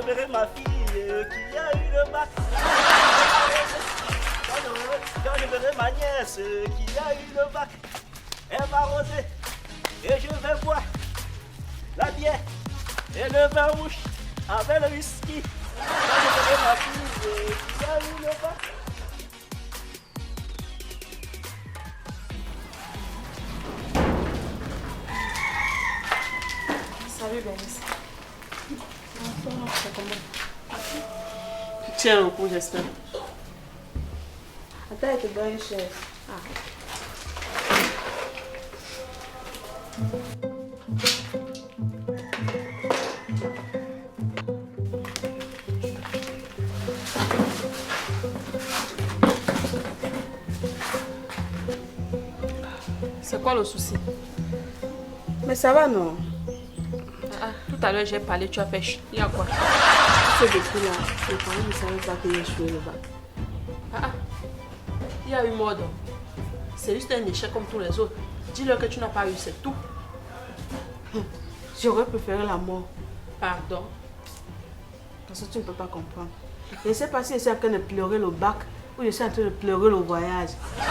verrai ma fille qui a eu le bac. Quand je verrai ma nièce qui a eu le bac, elle va arroser et je vais boire la bière et le vin rouge avec le whisky. Quand je verrai ma fille qui a eu le bac. Salut Bénice. Bonsoir, c'est comment? Tu tiens le coup, j'espère. Attends, elle te donne une chaise. C'est quoi le souci? Mais ça va, non? Tout à l'heure, j'ai parlé, tu as fait chier. Il y a quoi? C'est depuis là, les parents ne savaient pas que j'ai échoué le bac. Il y a eu mort. C'est juste un échec comme tous les autres. Dis-leur que tu n'as pas eu, c'est tout. J'aurais préféré la mort. Pardon. Parce que tu ne peux pas comprendre. Je ne sais pas si je suis en train de pleurer le bac ou je suis en train de pleurer le voyage. Je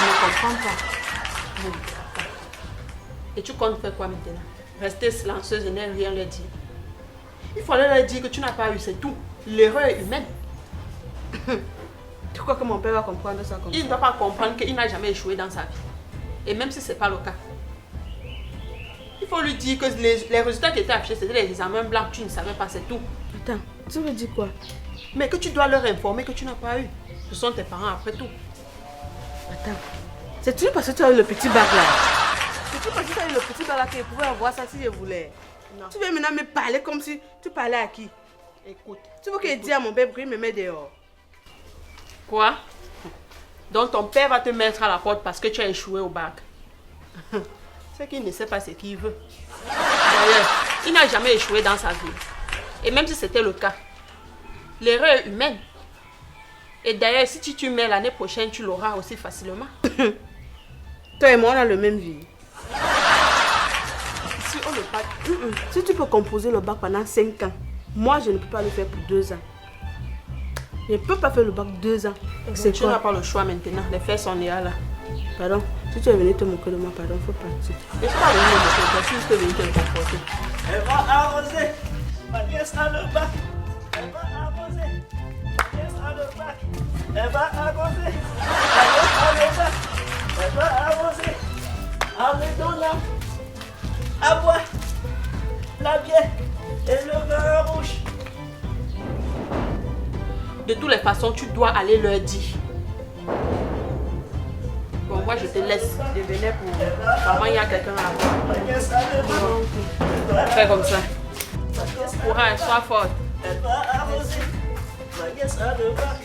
ne comprends pas. Et tu comptes faire quoi maintenant? Rester silencieuse et ne rien leur dire. Il fallait leur dire que tu n'as pas eu, c'est tout. L'erreur est humaine. Tu crois que mon père va comprendre ça comme ça? Il ne doit pas comprendre qu'il n'a jamais échoué dans sa vie. Et même si ce n'est pas le cas. Il faut lui dire que les résultats qui étaient affichés, c'était les examens blancs, tu ne savais pas, c'est tout. Attends, tu veux dire quoi? Mais que tu dois leur informer que tu n'as pas eu. Ce sont tes parents après tout. Attends, c'est toujours parce que tu as eu le petit bac là. C'est toujours parce que tu as eu le petit bac là que je pouvais avoir ça si je voulais. Non. Tu veux maintenant me parler comme si tu parlais à qui? Écoute. Tu veux que je dise à mon père pour qu'il me mette dehors? Quoi? Donc ton père va te mettre à la porte parce que tu as échoué au bac. C'est qu'il ne sait pas ce qu'il veut. D'ailleurs, il n'a jamais échoué dans sa vie. Et même si c'était le cas, l'erreur est humaine. Et d'ailleurs, si tu mets l'année prochaine, tu l'auras aussi facilement. Toi et moi, on a le même vie. Si on le bac. Si tu peux composer le bac pendant 5 ans, moi, je ne peux pas le faire pour 2 ans. Je ne peux pas faire le bac 2 ans. C'est tu n'as pas le choix maintenant. Les faits sont là. Pardon, si tu es venu te moquer de moi, pardon, il faut partir. Je ne suis pas venu me moquer, je suis juste venu te le comporter. Elle va arroser, ma nièce a le bac. Elle va arroser, ma nièce a le bac. Elle va arroser, ma nièce a le bac. Elle va arroser, avec ton âme, à boire, la bière et le vin rouge. De toutes les façons, tu dois aller leur dire. Bon, moi je te laisse. Je venais pour. Maman, il y a quelqu'un à la porte. Ma nièce a le bac. Fais comme ça. Courage, sois forte. Elle va arroser, ma nièce a le bac.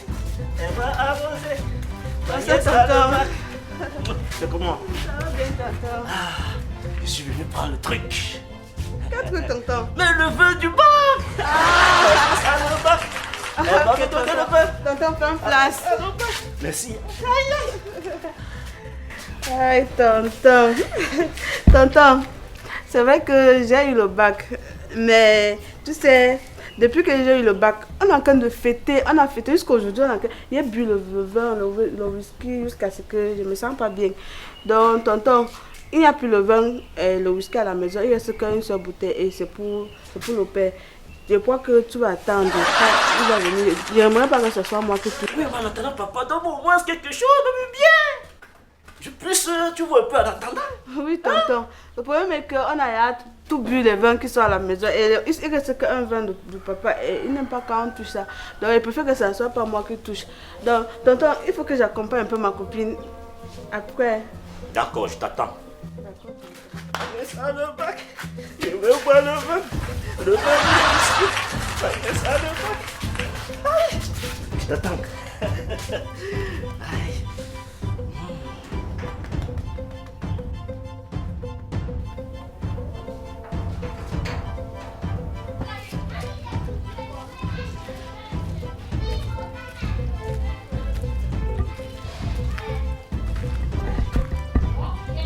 Elle va arroser, ma nièce a le bac. C'est comment? Ça va bien, tonton. Je suis venu prendre le truc. Qu'est-ce que tonton? Mais le vin du bac. Ma nièce a le bac. Elle va me donner le vin. Tonton, prends place. Merci. Aïe, tonton. Tonton, c'est vrai que j'ai eu le bac. Mais, tu sais, depuis que j'ai eu le bac, on est en train de fêter. On a fêté jusqu'à aujourd'hui. J'ai bu le vin, le whisky, jusqu'à ce que je ne me sens pas bien. Donc, tonton, il n'y a plus le vin et le whisky à la maison. Il reste qu'une seule bouteille et c'est pour le père. Je crois que tu vas attendre. Il va venir. J'aimerais pas que ce soit moi qui te... Oui, en attendant, papa, donne-moi au moins quelque chose de bien. Je puisse, tu vois, un peu en attendant. Oui, tonton. Le problème est qu'on a tout bu les vins qui sont à la maison. Et il reste qu'un vin du papa. Et il n'aime pas quand on touche ça. Donc, il préfère que ce ne soit pas moi qui touche. Donc, tonton, il faut que j'accompagne un peu ma copine. Après. D'accord, je t'attends. Laisse à le bac. Je veux boire le vin. Le vin du whisky. Laisse à le bac. Aïe. Je t'attends. Aïe.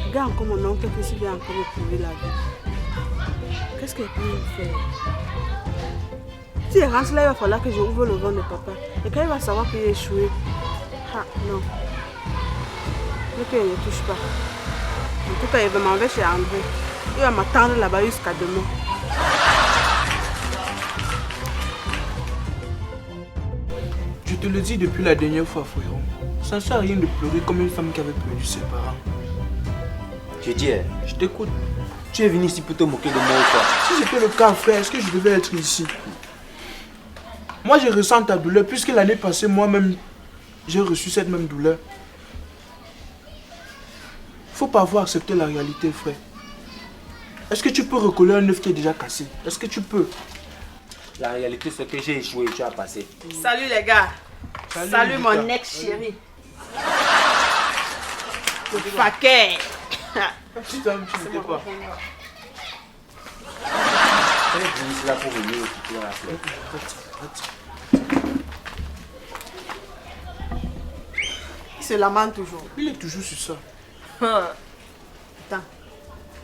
Regarde encore mon oncle qui vient encore me prouver la vie. Qu'est-ce qu'il peut me faire? Si il rentre là, il va falloir que je ouvre le ventre de papa. Et quand il va savoir qu'il a échoué, ah non. Mais qu'il ne touche pas. En tout cas, il va m'enlever chez André. Il va m'attendre là-bas jusqu'à demain. Je te le dis depuis la dernière fois, frérot. Ça ne sert à rien de pleurer comme une femme qui avait perdu ses parents. Je dis, Je t'écoute. tu es venu ici pour te moquer de moi ou quoi? Si c'était le cas, frère, est-ce que je devais être ici? Moi, je ressens ta douleur, puisque l'année passée, moi-même, j'ai reçu cette même douleur. Faut pas avoir accepté la réalité, frère. Est-ce que tu peux recoller un œuf qui est déjà cassé? Est-ce que tu peux? La réalité, c'est que j'ai échoué et tu as passé. Salut les gars. Salut les mon gars. ex-chéri. Le paquet. Petit homme, tu ne sais pas. On est venu ici là pour venir occuper la fleur. Il se lamente toujours. Il est toujours sur ça. Attends.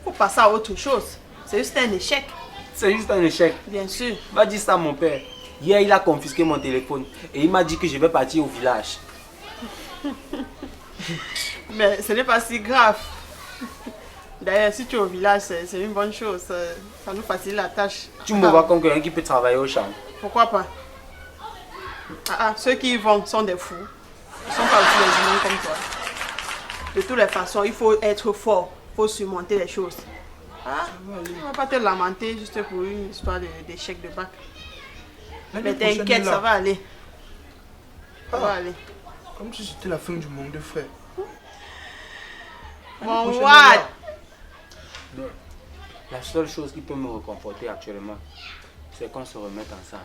Faut passer à autre chose. C'est juste un échec. C'est juste un échec. Bien sûr. Va dire ça à mon père. Hier, il a confisqué mon téléphone et il m'a dit que je vais partir au village. Mais ce n'est pas si grave. D'ailleurs, si tu es au village, c'est une bonne chose. Ça nous facilite la tâche. Tu me vois comme quelqu'un qui peut travailler au champ. Pourquoi pas? Ceux qui y vont sont des fous. Ils ne sont pas aussi des humains comme toi. De toutes les façons, il faut être fort. Il faut surmonter les choses. On ne va pas te lamenter juste pour une histoire d'échec de bac. Mais t'inquiète, ça va aller. Ça va aller. Comme si c'était la fin du monde, frère. Mon prochaine, what? La seule chose qui peut me réconforter actuellement, c'est qu'on se remette ensemble.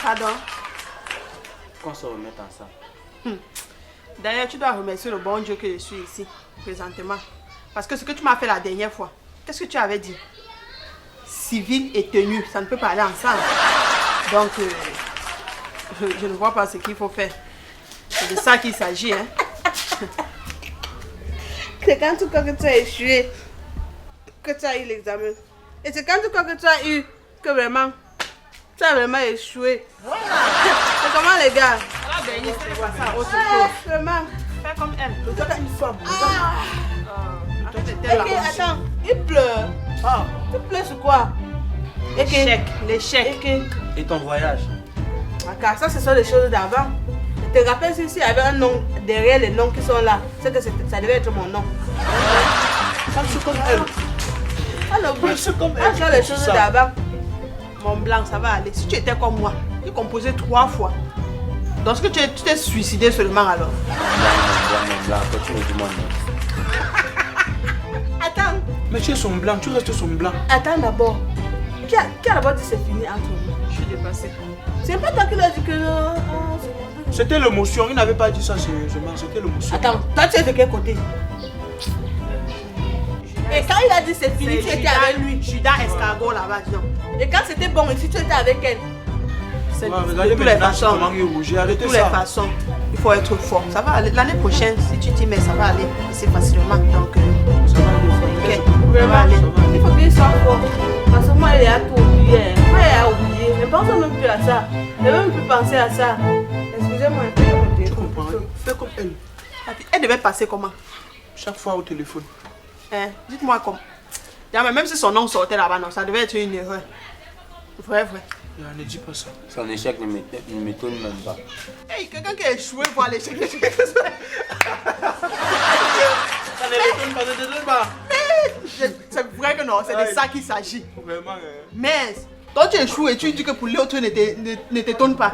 Pardon? Qu'on se remette ensemble. D'ailleurs, tu dois remercier le bon Dieu que je suis ici, présentement. Parce que ce que tu m'as fait la dernière fois, qu'est-ce que tu avais dit? Civil et tenue, ça ne peut pas aller ensemble. Donc, je ne vois pas ce qu'il faut faire. C'est de ça qu'il s'agit, hein. C'est quand tu crois que tu as échoué que tu as eu l'examen. Et c'est quand tu crois que tu as eu que vraiment tu as vraiment échoué. Voilà. C'est comment les gars? La dernière, c'est pas ça, autre chose. Vraiment. Fais comme elle. Regarde une femme. Attends, il pleure. Tu pleures sur quoi? L'échec. Et ton voyage? Car ça, ce sont les choses d'avant. Je te rappelle s'il y avait un nom derrière les noms qui sont là, c'est que ça devait être mon nom. Pense comme elle. Alors, oui, Pense comme ce sont les elle. choses d'avant. Mon blanc, ça va aller. Si tu étais comme moi, tu composais 3 fois. Donc, tu t'es suicidé seulement alors. Blanc, toi tu me dis mon nom. Attends, Mais tu es son blanc, tu restes son blanc. attends d'abord. Qui a d'abord dit c'est fini entre nous? Je suis dépassée. C'est pas toi qui l'as dit que... C'était l'émotion, il n'avait pas dit ça sérieusement, c'était l'émotion. Attends, toi tu es de quel côté? Et quand il a dit c'est fini, tu étais avec lui. Judas escargot là-bas, disons. Et quand c'était bon, et si tu étais avec elle? C'est Ouais, de regardez toutes les maintenant façons. comment il est rouge, De arrêtez toutes les ça. façons, il faut être fort. Ça va aller. L'année prochaine, si tu t'y mets, ça va aller assez facilement. Donc, Ça va aller, frère. ok, ça va Vraiment, aller. il faut qu'il soit fort. Parce que moi, il a tout oublié. Moi, il a oublié. Ne pense même plus à ça. Ne même plus penser à ça. Excusez-moi un peu. Tu comprends? Fais comme elle. Elle devait passer comment? Chaque fois au téléphone. Hein? Dites-moi comment. Mais même si son nom sortait là-bas, non, ça devait être une erreur. Vrai. Ne dis pas ça. Son échec ne m'étonne même pas. Hey, quelqu'un qui a échoué pour aller chez Ça ne m'étonne pas. C'est vrai que non, c'est de ça qu'il s'agit. Vraiment, Mais, quand tu échoues et tu dis que pour l'autre ne t'étonne pas,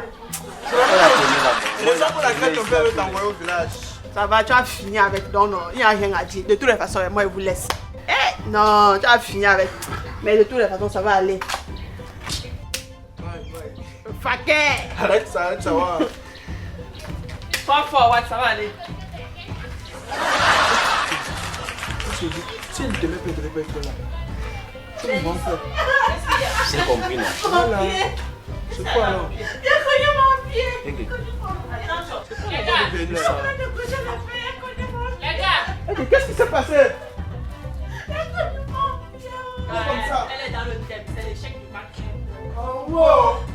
C'est ça pour laquelle ton père veut t'envoyer au village. ça va, tu vas finir avec. Non, il n'y a rien à dire. De toutes les façons, moi, je vous laisse. Eh, non, tu vas finir avec. Mais de toutes les façons, ça va aller. Faquet! Arrête ça, ouais. Pas fort, ouais, ça va aller. Si elle te met pas, elle devait pas être là. Tu me rends frère. J'ai compris, non? Voilà. C'est quoi alors? J'ai connu mon pied. Ok. C'est ça. Les gars! Qu'est-ce qui s'est passé? Elle est dans le thème, c'est l'échec du match. Oh, wow.